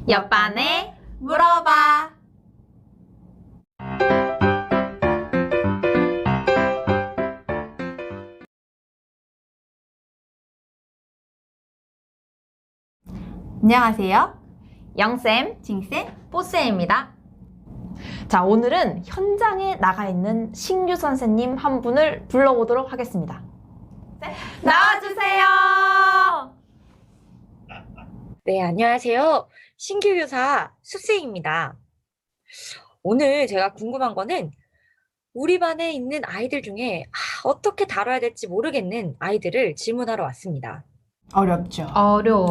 옆반에 물어봐. 안녕하세요. 영쌤, 징쌤. 뽀쌤입니다. 자, 오늘은 현장에 나가 있는 신규 선생님 한 분을 불러보도록 하겠습니다. 나와주세요. 네, 안녕하세요. 신규 교사 숲쌤입니다. 오늘 제가 궁금한 거는 우리 반에 있는 아이들 중에 어떻게 다뤄야 될지 모르겠는 아이들을 질문하러 왔습니다. 어렵죠. 어려워.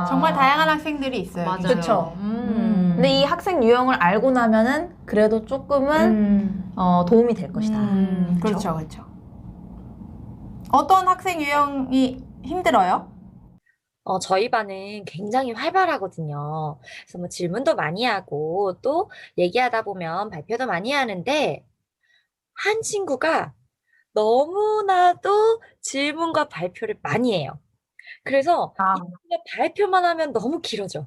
정말 다양한 학생들이 있어요. 맞아요. 그쵸? 근데 이 학생 유형을 알고 나면은 그래도 조금은 도움이 될 것이다. 그렇죠, 그렇죠. 어떤 학생 유형이 힘들어요? 저희 반은 굉장히 활발하거든요. 그래서 뭐 질문도 많이 하고 또 얘기하다 보면 발표도 많이 하는데 한 친구가 너무나도 질문과 발표를 많이 해요. 그래서 이 친구가 발표만 하면 너무 길어져.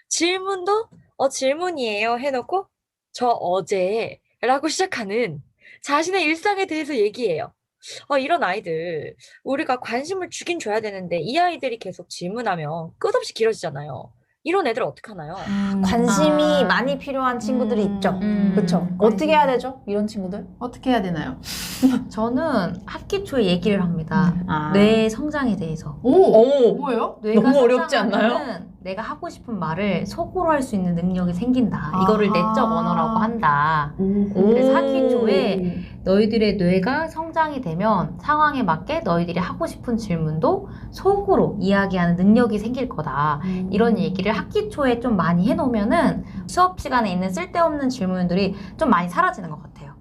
질문도 질문이에요 해놓고 저 어제 라고 시작하는 자신의 일상에 대해서 얘기해요. 이런 아이들 우리가 관심을 주긴 줘야 되는데 이 아이들이 계속 질문하면 끝없이 길어지잖아요. 이런 애들 어떡하나요? 관심이 많이 필요한 친구들이 있죠. 그렇죠. 어떻게 해야 되죠? 이런 친구들? 어떻게 해야 되나요? 저는 학기 초에 얘기를 합니다. 아. 뇌 성장에 대해서. 오! 뭐예요? 뇌가 너무 어렵지 성장하면은 않나요? 내가 하고 싶은 말을 속으로 할 수 있는 능력이 생긴다. 아하. 이거를 내적 언어라고 한다. 그래서 학기 초에 너희들의 뇌가 성장이 되면 상황에 맞게 너희들이 하고 싶은 질문도 속으로 이야기하는 능력이 생길 거다. 이런 얘기를 학기 초에 좀 많이 해놓으면은 수업 시간에 있는 쓸데없는 질문들이 좀 많이 사라지는 것 같아요.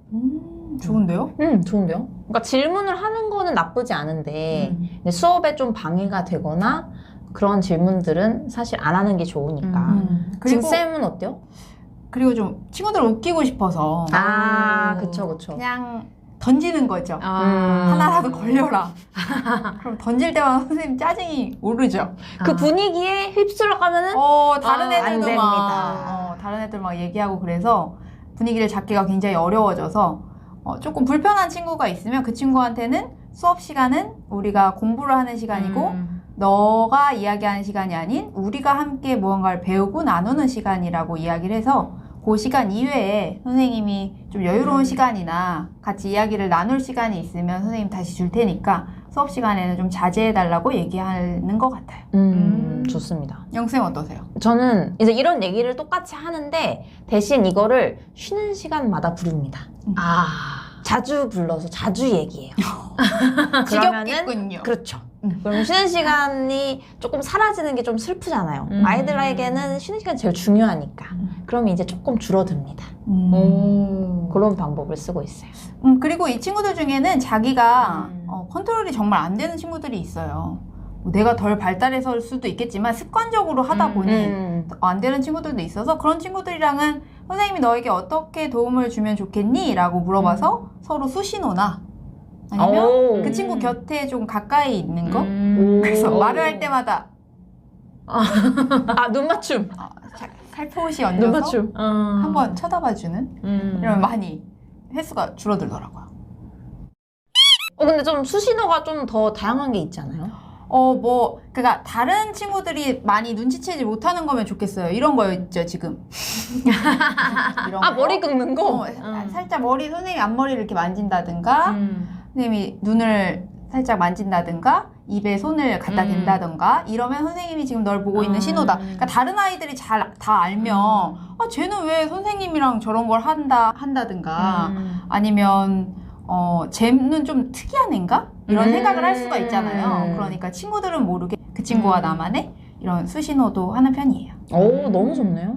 좋은데요? 좋은데요? 그러니까 질문을 하는 거는 나쁘지 않은데 근데 수업에 좀 방해가 되거나 그런 질문들은 사실 안 하는 게 좋으니까. 그리고 징쌤은 어때요? 그리고 좀 친구들을 웃기고 싶어서 그쵸. 그냥 던지는 거죠. 음. 하나라도 걸려라. 그럼 던질 때마다 선생님 짜증이 오르죠. 그 분위기에 휩쓸려가면은 다른 안 애들도 됩니다. 막 다른 애들 막 얘기하고 그래서 분위기를 잡기가 굉장히 어려워져서 조금 불편한 친구가 있으면 그 친구한테는 수업 시간은 우리가 공부를 하는 시간이고 너가 이야기하는 시간이 아닌 우리가 함께 무언가를 배우고 나누는 시간이라고 이야기를 해서 그 시간 이외에 선생님이 좀 여유로운 시간이나 같이 이야기를 나눌 시간이 있으면 선생님 다시 줄 테니까 수업 시간에는 좀 자제해달라고 얘기하는 것 같아요. 좋습니다. 영쌤 어떠세요? 저는 이제 이런 얘기를 똑같이 하는데 대신 이거를 쉬는 시간마다 부릅니다. 자주 불러서 자주 얘기해요. 지겹겠군요. 그렇죠. 그럼 쉬는 시간이 조금 사라지는 게 좀 슬프잖아요. 아이들에게는 쉬는 시간이 제일 중요하니까. 그러면 이제 조금 줄어듭니다. 그런 방법을 쓰고 있어요. 그리고 이 친구들 중에는 자기가 컨트롤이 정말 안 되는 친구들이 있어요. 뭐 내가 덜 발달해서일 수도 있겠지만 습관적으로 하다 보니 안 되는 친구들도 있어서 그런 친구들이랑은 선생님이 너에게 어떻게 도움을 주면 좋겠니? 라고 물어봐서 서로 수신호나 아니면 그 친구 곁에 좀 가까이 있는 거 그래서 말을 할 때마다 눈 맞춤. 살포시 눈 얹어서 맞춤. 한번 쳐다봐주는 이러면 많이 횟수가 줄어들더라고요. 근데 좀 수신호가 좀 더 다양한 게 있잖아요. 그니까, 다른 친구들이 많이 눈치채지 못하는 거면 좋겠어요. 이런 거였죠, 지금. 이런 거. 머리 긁는 거? 살짝 선생님이 앞머리를 이렇게 만진다든가, 선생님이 눈을 살짝 만진다든가, 입에 손을 갖다 댄다든가, 이러면 선생님이 지금 널 보고 있는 신호다. 그러니까 다른 아이들이 다 알면, 쟤는 왜 선생님이랑 저런 걸 한다든가, 아니면, 쟤는 좀 특이한 애인가? 이런 생각을 할 수가 있잖아요. 그러니까 친구들은 모르게 그 친구와 나만의 이런 수신호도 하는 편이에요. 너무 좋네요.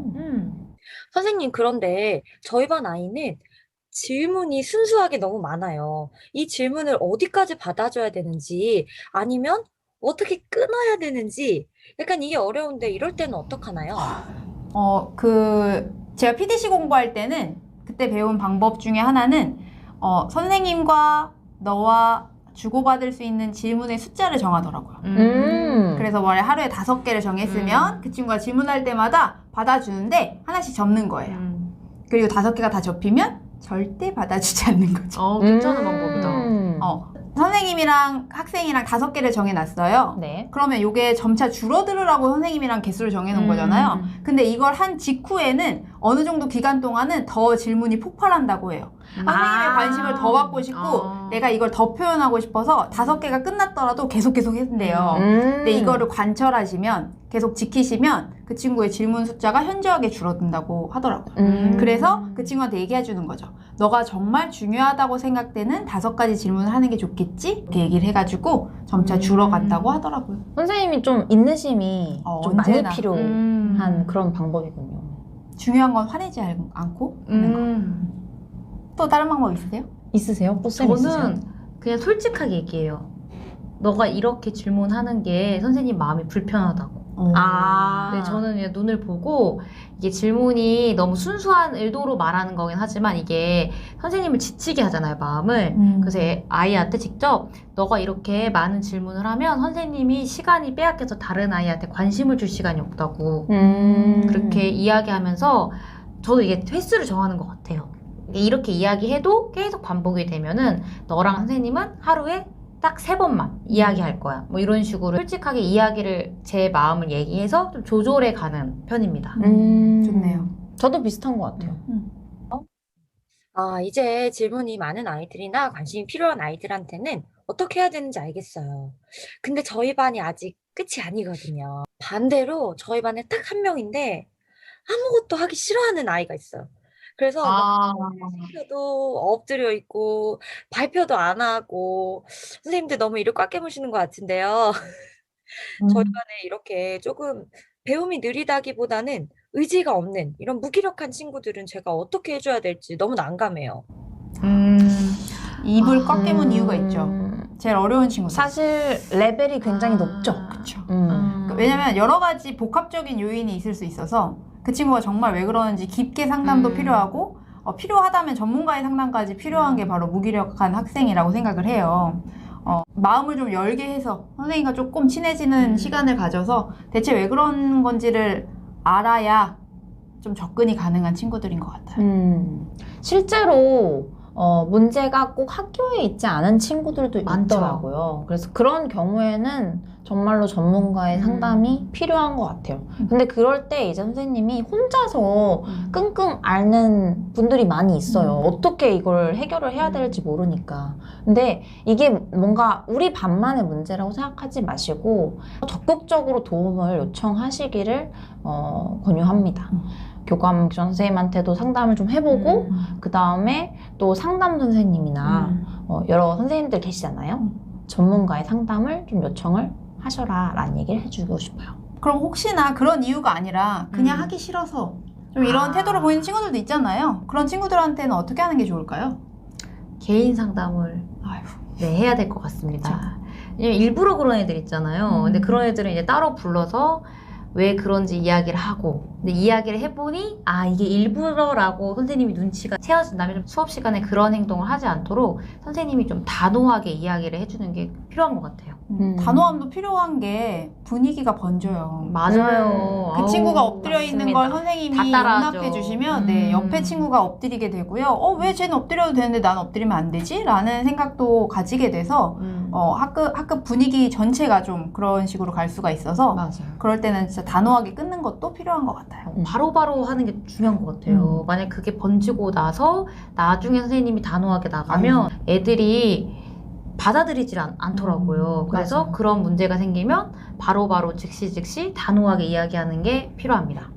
선생님, 그런데 저희 반 아이는 질문이 순수하게 너무 많아요. 이 질문을 어디까지 받아줘야 되는지 아니면 어떻게 끊어야 되는지 약간 이게 어려운데 이럴 때는 어떡하나요? 제가 PDC 공부할 때는 그때 배운 방법 중에 하나는 선생님과 너와 주고받을 수 있는 질문의 숫자를 정하더라고요. 그래서 원래 하루에 5개를 정했으면 그 친구가 질문할 때마다 받아주는데 하나씩 접는 거예요. 그리고 5개가 다 접히면 절대 받아주지 않는 거죠. 괜찮은 방법이다. 선생님이랑 학생이랑 5개를 정해놨어요. 네. 그러면 이게 점차 줄어들으라고 선생님이랑 개수를 정해놓은 거잖아요. 근데 이걸 한 직후에는 어느 정도 기간 동안은 더 질문이 폭발한다고 해요. 선생님의 관심을 더 받고 싶고 내가 이걸 더 표현하고 싶어서 5개가 끝났더라도 계속 했는데요. 근데 이거를 관철하시면 계속 지키시면 그 친구의 질문 숫자가 현저하게 줄어든다고 하더라고요. 그래서 그 친구한테 얘기해주는 거죠. 너가 정말 중요하다고 생각되는 5가지 질문을 하는 게 좋겠지? 이렇게 얘기를 해가지고 점차 줄어간다고 하더라고요. 선생님이 좀 인내심이 좀 많이 언제나. 필요한 그런 방법이군요. 중요한 건 화내지 않고 하는 거. 또 다른 방법 있으세요? 있으세요? 꽃쌤 있으세요? 저는 그냥 솔직하게 얘기해요. 너가 이렇게 질문하는 게 선생님 마음이 불편하다고. 네, 저는 그냥 눈을 보고 이게 질문이 너무 순수한 의도로 말하는 거긴 하지만 이게 선생님을 지치게 하잖아요, 마음을. 그래서 아이한테 직접 너가 이렇게 많은 질문을 하면 선생님이 시간이 빼앗겨서 다른 아이한테 관심을 줄 시간이 없다고 그렇게 이야기하면서 저도 이게 횟수를 정하는 것 같아요. 이렇게 이야기해도 계속 반복이 되면은 너랑 선생님은 하루에 딱 3번만 이야기할 거야. 뭐 이런 식으로 솔직하게 이야기를 제 마음을 얘기해서 좀 조절해 가는 편입니다. 좋네요. 저도 비슷한 것 같아요. 이제 질문이 많은 아이들이나 관심이 필요한 아이들한테는 어떻게 해야 되는지 알겠어요. 근데 저희 반이 아직 끝이 아니거든요. 반대로 저희 반에 딱 한 명인데 아무것도 하기 싫어하는 아이가 있어요. 그래서 시켜도 엎드려 있고 발표도 안 하고 선생님들 너무 이를 꽉 깨무시는 것 같은데요. 저희 반에 이렇게 조금 배움이 느리다기보다는 의지가 없는 이런 무기력한 친구들은 제가 어떻게 해줘야 될지 너무 난감해요. 입을 꽉 깨문 이유가 있죠. 제일 어려운 친구들. 사실 레벨이 굉장히 높죠. 그쵸. 음. 왜냐면 여러 가지 복합적인 요인이 있을 수 있어서 그 친구가 정말 왜 그러는지 깊게 상담도 필요하고 필요하다면 전문가의 상담까지 필요한 게 바로 무기력한 학생이라고 생각을 해요. 마음을 좀 열게 해서 선생님과 조금 친해지는 시간을 가져서 대체 왜 그런 건지를 알아야 좀 접근이 가능한 친구들인 것 같아요. 실제로 문제가 꼭 학교에 있지 않은 친구들도 많죠. 있더라고요. 그래서 그런 경우에는 정말로 전문가의 상담이 필요한 것 같아요. 근데 그럴 때 이제 선생님이 혼자서 끙끙 앓는 분들이 많이 있어요. 어떻게 이걸 해결을 해야 될지 모르니까. 근데 이게 뭔가 우리 반만의 문제라고 생각하지 마시고 적극적으로 도움을 요청하시기를 권유합니다. 교감 교장 선생님한테도 상담을 좀 해보고 그 다음에 또 상담 선생님이나 여러 선생님들 계시잖아요. 전문가의 상담을 좀 요청을 하셔라 라는 얘기를 해주고 싶어요. 그럼 혹시나 그런 이유가 아니라 그냥 하기 싫어서 좀 이런 태도를 보이는 친구들도 있잖아요. 그런 친구들한테는 어떻게 하는 게 좋을까요? 개인 상담을 해야 될 것 같습니다. 왜냐면 일부러 그런 애들 있잖아요. 근데 그런 애들은 이제 따로 불러서 왜 그런지 이야기를 하고 근데 이야기를 해보니 이게 일부러라고 선생님이 눈치가 채워진다면 좀 수업 시간에 그런 행동을 하지 않도록 선생님이 좀 단호하게 이야기를 해주는 게 필요한 것 같아요. 단호함도 필요한 게 분위기가 번져요. 맞아요. 그 친구가 엎드려 있는 걸 맞습니다. 선생님이 다 따라하죠. 용납해 주시면 옆에 친구가 엎드리게 되고요. 왜 쟤는 엎드려도 되는데 난 엎드리면 안 되지? 라는 생각도 가지게 돼서 학급 분위기 전체가 좀 그런 식으로 갈 수가 있어서 맞아요. 그럴 때는 진짜 단호하게 끊는 것도 필요한 것 같아요. 바로바로 하는 게 중요한 것 같아요. 만약 그게 번지고 나서 나중에 선생님이 단호하게 나가면 애들이 받아들이질 않더라고요. 그래서 맞아요. 그런 문제가 생기면 바로바로 즉시 단호하게 이야기하는 게 필요합니다.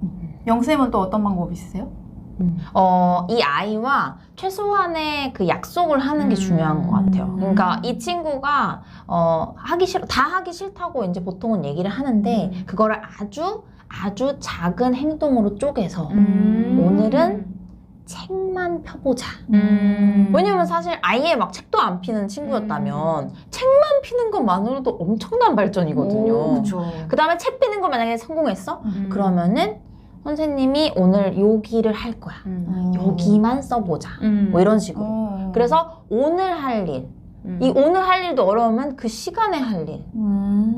영쌤은 또 어떤 방법 있으세요? 이 아이와 최소한의 그 약속을 하는 게 중요한 것 같아요. 그러니까 이 친구가 다 하기 싫다고 이제 보통은 얘기를 하는데 그거를 아주 작은 행동으로 쪼개서 오늘은 책만 펴보자. 왜냐면 사실 아예 막 책도 안 피는 친구였다면 책만 피는 것만으로도 엄청난 발전이거든요. 그렇죠. 그 다음에 책 피는 거 만약에 성공했어? 그러면은 선생님이 오늘 여기를 할 거야. 여기만 써보자. 뭐 이런 식으로. 그래서 오늘 할 일, 이 오늘 할 일도 어려우면 그 시간에 할 일.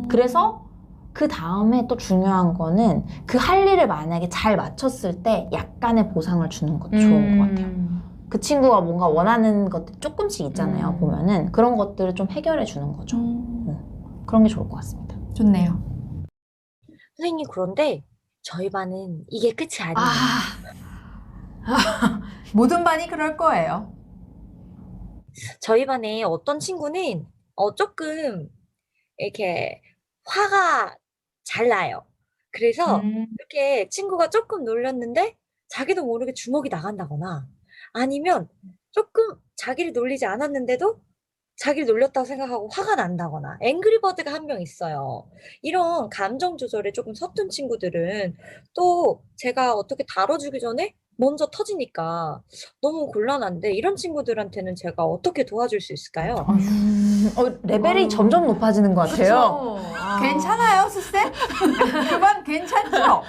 그래서 그 다음에 또 중요한 거는 그 할 일을 만약에 잘 마쳤을 때 약간의 보상을 주는 것도 좋은 것 같아요. 그 친구가 뭔가 원하는 것들 조금씩 있잖아요. 보면은 그런 것들을 좀 해결해 주는 거죠. 그런 게 좋을 것 같습니다. 좋네요. 선생님, 그런데 저희 반은 이게 끝이 아니에요. 모든 반이 그럴 거예요. 저희 반에 어떤 친구는 조금 이렇게 화가 잘 나요. 그래서 이렇게 친구가 조금 놀렸는데 자기도 모르게 주먹이 나간다거나 아니면 조금 자기를 놀리지 않았는데도 자기를 놀렸다고 생각하고 화가 난다거나 앵그리버드가 한 명 있어요. 이런 감정 조절에 조금 서툰 친구들은 또 제가 어떻게 다뤄주기 전에 먼저 터지니까 너무 곤란한데 이런 친구들한테는 제가 어떻게 도와줄 수 있을까요? 레벨이 점점 높아지는 것 같아요. 괜찮아요, 수쌤? 그반 괜찮죠?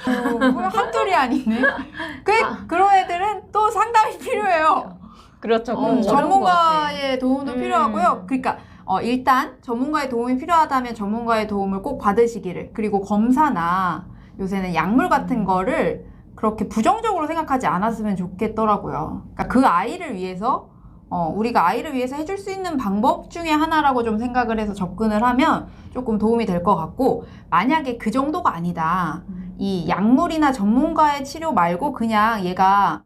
한둘이 아니네. 그런 애들은 또 상담이 필요해요. 그렇죠. 전문가의 도움도 필요하고요. 그러니까 일단 전문가의 도움이 필요하다면 전문가의 도움을 꼭 받으시기를. 그리고 검사나 요새는 약물 같은 거를 그렇게 부정적으로 생각하지 않았으면 좋겠더라고요. 그러니까 그 아이를 위해서 우리가 아이를 위해서 해줄 수 있는 방법 중에 하나라고 좀 생각을 해서 접근을 하면 조금 도움이 될 것 같고, 만약에 그 정도가 아니다. 이 약물이나 전문가의 치료 말고 그냥 얘가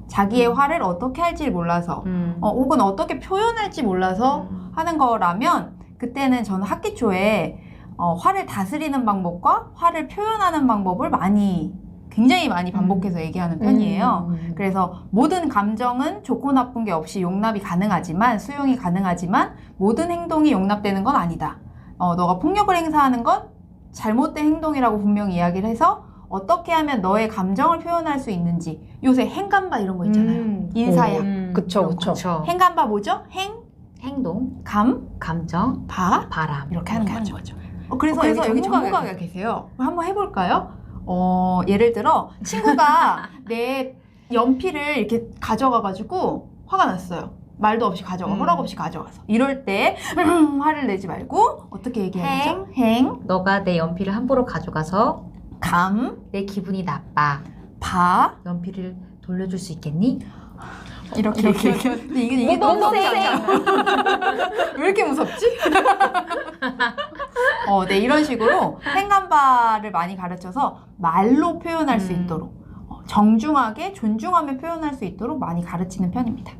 자기의 화를 어떻게 할지 몰라서 혹은 어떻게 표현할지 몰라서 하는 거라면 그때는 저는 학기 초에 화를 다스리는 방법과 화를 표현하는 방법을 굉장히 많이 반복해서 얘기하는 편이에요. 그래서 모든 감정은 좋고 나쁜 게 없이 용납이 가능하지만, 수용이 가능하지만 모든 행동이 용납되는 건 아니다. 너가 폭력을 행사하는 건 잘못된 행동이라고 분명히 이야기를 해서 어떻게 하면 너의 감정을 표현할 수 있는지. 요새 행간바 이런 거 있잖아요. 인사약. 그쵸. 행간바 뭐죠? 행동, 감정, 바, 바람. 이렇게 하는 거죠. 그래서 여기 전문가가 계세요. 한번 해볼까요? 예를 들어 친구가 내 연필을 이렇게 가져가가지고 화가 났어요. 말도 없이 허락 없이 가져가서. 이럴 때 화를 내지 말고 어떻게 얘기해야죠? 너가 내 연필을 함부로 가져가서 내 기분이 나빠. 바, 연필을 돌려줄 수 있겠니? 이렇게 근데 이게 너무 무섭지 않아요? 왜 이렇게 무섭지? 네, 이런 식으로 행간바를 많이 가르쳐서 말로 표현할 수 있도록 정중하게 존중하며 표현할 수 있도록 많이 가르치는 편입니다.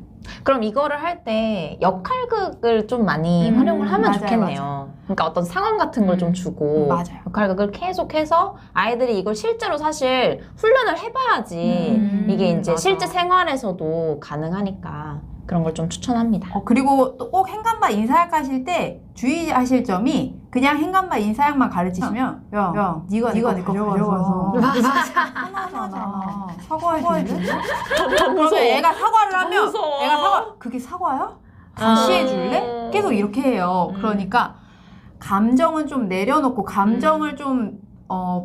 그럼 이거를 할 때 역할극을 좀 많이 활용을 하면 맞아요, 좋겠네요. 맞아요. 그러니까 어떤 상황 같은 걸 좀 주고 맞아요. 역할극을 계속해서 아이들이 이걸 실제로 사실 훈련을 해봐야지 이게 이제 맞아. 실제 생활에서도 가능하니까 그런 걸 좀 추천합니다. 그리고 또 꼭 행간바 인사약 하실 때 주의하실 점이, 그냥 행간바 인사약만 가르치시면 야, 네가 내 거 가져가서 화나잖아. 사과해줄래? 그러면 애가 사과를 하면 그게 사과야? 다시 해줄래? 계속 이렇게 해요. 그러니까 감정은 좀 내려놓고 감정을 좀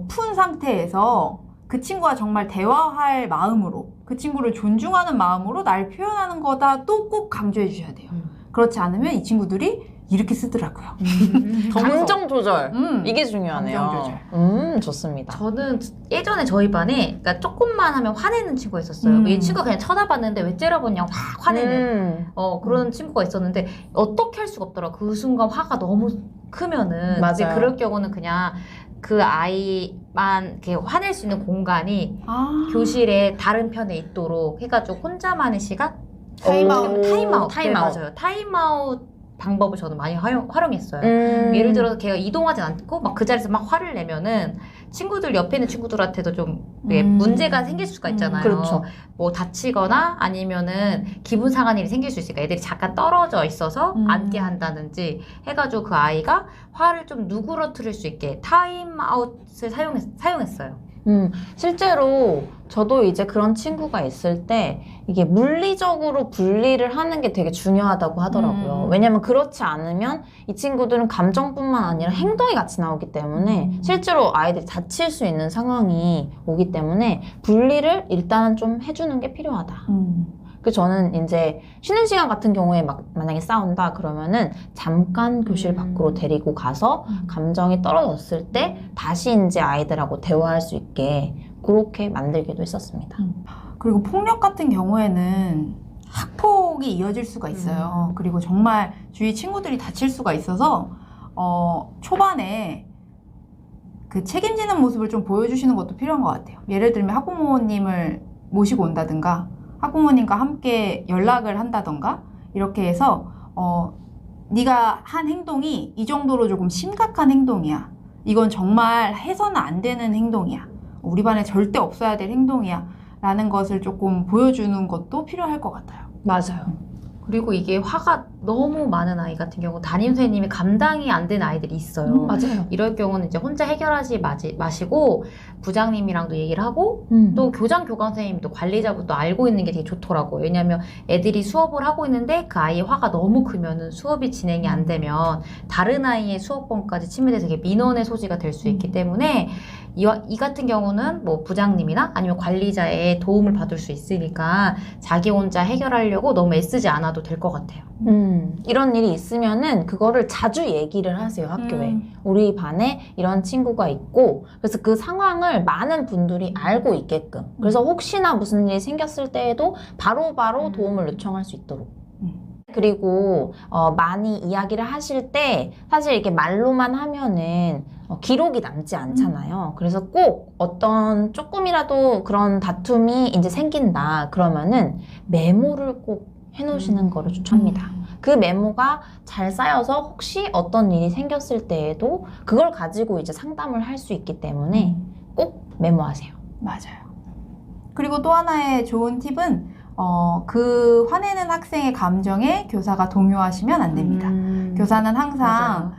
푼 상태에서 그 친구와 정말 대화할 마음으로, 그 친구를 존중하는 마음으로 날 표현하는 거다 또 꼭 강조해 주셔야 돼요. 그렇지 않으면 이 친구들이 이렇게 쓰더라고요. 감정 조절 이게 감정 중요하네요. 조절. 좋습니다. 저는 예전에 저희 반에 그러니까 조금만 하면 화내는 친구가 있었어요. 이 친구가 그냥 쳐다봤는데 왜 째려보냐고 확 화내는 그런 친구가 있었는데 어떻게 할 수가 없더라고요. 그 순간 화가 너무 크면은. 맞아요. 근데 그럴 경우는 그냥 그 아이만 이렇게 화낼 수 있는 공간이 교실의 다른 편에 있도록 해가지고 혼자만의 시간? 타임아웃. 네, 맞아요. 타임아웃 방법을 저는 많이 활용했어요. 예를 들어서 걔가 이동하지 않고 막 그 자리에서 막 화를 내면은 친구들 옆에 있는 친구들한테도 좀 문제가 생길 수가 있잖아요. 그렇죠. 뭐 다치거나 아니면은 기분 상한 일이 생길 수 있으니까 애들이 잠깐 떨어져 있어서 앉게 한다든지 해가지고 그 아이가 화를 좀 누그러뜨릴 수 있게 타임아웃을 사용했어요. 실제로 저도 이제 그런 친구가 있을 때 이게 물리적으로 분리를 하는 게 되게 중요하다고 하더라고요. 왜냐면 그렇지 않으면 이 친구들은 감정뿐만 아니라 행동이 같이 나오기 때문에 실제로 아이들이 다칠 수 있는 상황이 오기 때문에 분리를 일단은 좀 해주는 게 필요하다. 그래서 저는 이제 쉬는 시간 같은 경우에 만약에 싸운다 그러면은 잠깐 교실 밖으로 데리고 가서 감정이 떨어졌을 때 다시 이제 아이들하고 대화할 수 있게 그렇게 만들기도 했었습니다. 그리고 폭력 같은 경우에는 학폭이 이어질 수가 있어요. 그리고 정말 주위 친구들이 다칠 수가 있어서 초반에 그 책임지는 모습을 좀 보여주시는 것도 필요한 것 같아요. 예를 들면 학부모님을 모시고 온다든가 학부모님과 함께 연락을 한다던가 이렇게 해서 네가 한 행동이 이 정도로 조금 심각한 행동이야. 이건 정말 해서는 안 되는 행동이야. 우리 반에 절대 없어야 될 행동이야. 라는 것을 조금 보여주는 것도 필요할 것 같아요. 맞아요. 그리고 이게 화가 너무 많은 아이 같은 경우 담임 선생님이 감당이 안 되는 아이들이 있어요. 맞아요. 이럴 경우는 이제 혼자 해결하지 마시고 부장님이랑도 얘기를 하고 또 교장 교감 선생님도 관리자분도 알고 있는 게 되게 좋더라고요. 왜냐하면 애들이 수업을 하고 있는데 그 아이의 화가 너무 크면은 수업이 진행이 안 되면 다른 아이의 수업권까지 침해돼서 되게 민원의 소지가 될 수 있기 때문에 이 같은 경우는 뭐 부장님이나 아니면 관리자의 도움을 받을 수 있으니까 자기 혼자 해결하려고 너무 애쓰지 않아도 될 것 같아요. 이런 일이 있으면은 그거를 자주 얘기를 하세요, 학교에. 우리 반에 이런 친구가 있고, 그래서 그 상황을 많은 분들이 알고 있게끔. 그래서 혹시나 무슨 일이 생겼을 때에도 바로바로 도움을 요청할 수 있도록. 그리고 많이 이야기를 하실 때 사실 이렇게 말로만 하면은 기록이 남지 않잖아요. 그래서 꼭 어떤 조금이라도 그런 다툼이 이제 생긴다 그러면은 메모를 꼭 해놓으시는 거를 추천합니다. 그 메모가 잘 쌓여서 혹시 어떤 일이 생겼을 때에도 그걸 가지고 이제 상담을 할 수 있기 때문에 꼭 메모하세요. 맞아요. 그리고 또 하나의 좋은 팁은 그 화내는 학생의 감정에 교사가 동요하시면 안 됩니다. 교사는 항상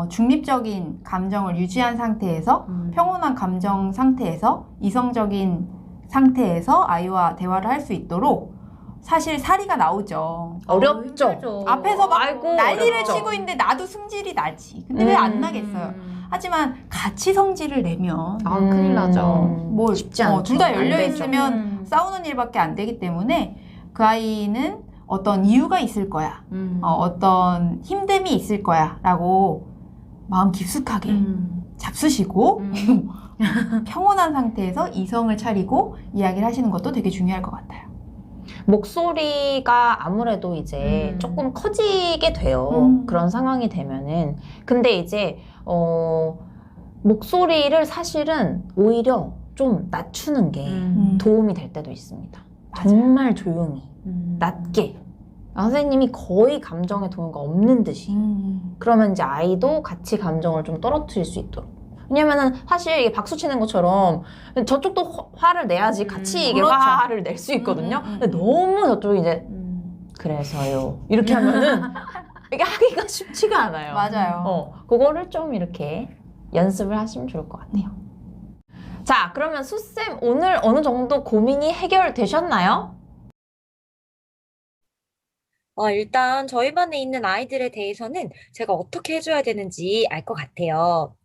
중립적인 감정을 유지한 상태에서 평온한 감정 상태에서 이성적인 상태에서 아이와 대화를 할 수 있도록 사실 사리가 나오죠. 어렵죠. 힘들죠. 앞에서 막 아이고, 난리를 어렵죠. 치고 있는데 나도 승질이 나지. 근데 왜 안 나겠어요? 하지만 같이 성질을 내면 아, 큰일 나죠. 뭐 쉽지 않죠. 둘 다 안 열려 되죠. 있으면 싸우는 일밖에 안 되기 때문에 그 아이는 어떤 이유가 있을 거야. 어떤 힘듦이 있을 거야. 라고 마음 깊숙하게 잡수시고 평온한 상태에서 이성을 차리고 이야기를 하시는 것도 되게 중요할 것 같아요. 목소리가 아무래도 이제 조금 커지게 돼요. 그런 상황이 되면은. 근데 이제 목소리를 사실은 오히려 좀 낮추는 게 도움이 될 때도 있습니다. 정말 조용히, 낮게. 선생님이 거의 감정에 동요가 없는 듯이. 그러면 이제 아이도 같이 감정을 좀 떨어뜨릴 수 있도록. 왜냐면은 사실 이게 박수 치는 것처럼 저쪽도 화를 내야지 같이 이게 그렇죠. 화를 낼 수 있거든요. 근데 너무 저쪽이 이제 그래서요. 이렇게 하면은 이게 하기가 쉽지가 않아요. 맞아요. 그거를 좀 이렇게 연습을 하시면 좋을 것 같아요. 자, 그러면 수쌤 오늘 어느 정도 고민이 해결되셨나요? 일단 저희 반에 있는 아이들에 대해서는 제가 어떻게 해줘야 되는지 알 것 같아요.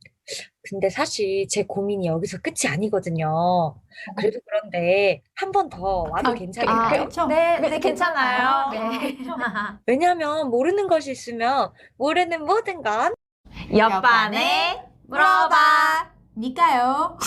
근데 사실 제 고민이 여기서 끝이 아니거든요. 그래도 그런데 한 번 더 와도 괜찮을까요? 그렇죠. 네, 괜찮아요. 네. 왜냐면 모르는 것이 있으면 모르는 모든 건 옆반에 물어봐. 니까요.